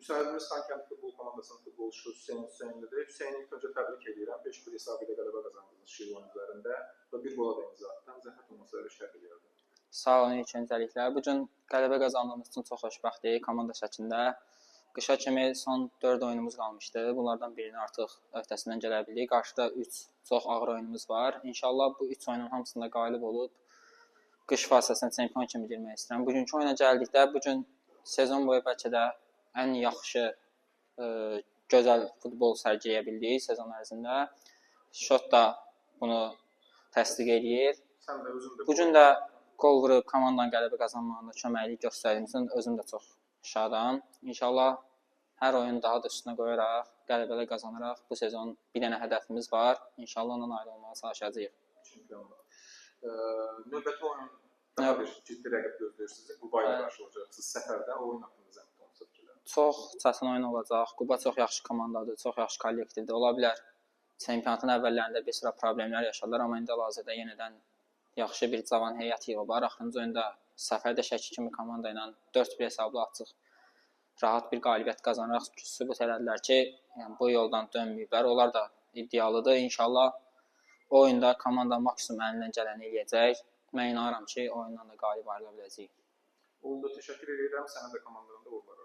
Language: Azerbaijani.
Müsahibimiz Xankəndi futbol komandasının futbolçusu Hüseyn Hüseynlidir. Hüseyni ilk öncə təbrik edirəm. 5-1 hesabı ilə qələbə qazandınız Şirvan üzərində və bir qola da imza atdınız. Zəhmət olmasa da şərh edirəm. Sağ olun, ilk öncəliklə. Bu gün qələbə qazandığımız üçün çox xoşbəxtik komanda şəklində. Qışa kimi son 4 oyunumuz qalmışdı. Bunlardan birini artıq öhdəsindən gələ bildik. Qarşıda 3 çox ağır oyunumuz var. İnşallah bu 3 oyunun hamısında qalib olub qış fasiləsində çempion kimi girmək istəyirəm. Bugünkü oyuna gəldikdə bu gün sezon boyu bəlkə də ən yaxşı gözəl futbol sərgiləyə bildik sezon ərzində. Şot da bunu təsdiq edir. Bu gün də qol vurub komandanın qələbə qazanmağında köməklik göstərdiyim üçün özüm də çox şadam. İnşallah hər oyun daha da üstünə qoyaraq, qələbələr qazanaraq bu sezon bir dənə hədəfimiz var. İnşallah ona nail olmağa çalışacağıq. Növbəti oyun daha bir ciddi rəqib gözləyirsiniz. Quba ilə qarşı olacaqsınız səfərdə. O oyun haqqında zəhmət olmasa. Çox çətin oyun olacaq. Quba çox yaxşı komandadır, çox yaxşı kollektivdir. Ola bilər çempionatın əvvəllərində bir sıra problemlər yaşadılar, amma indi hal-hazırda yenidən yaxşı bir cavan heyət yığıblar. Axırıncı oyunda səfərdə Şəki kimi komanda ilə 4-1 hesabla açıq rahat bir qalibiyyət qazanaraq sübut elədilər ki, yəni bu yoldan dönməyiblər. Onlar da iddialıdır. İnşallah o oyunda komanda maksimum əlindən gələni eləyəcək. Mən inanıram ki, oyundan da qalib ayrıla biləcəyik. Oldu, təşəkkür edirəm. Sənə də komandanın da uğurları.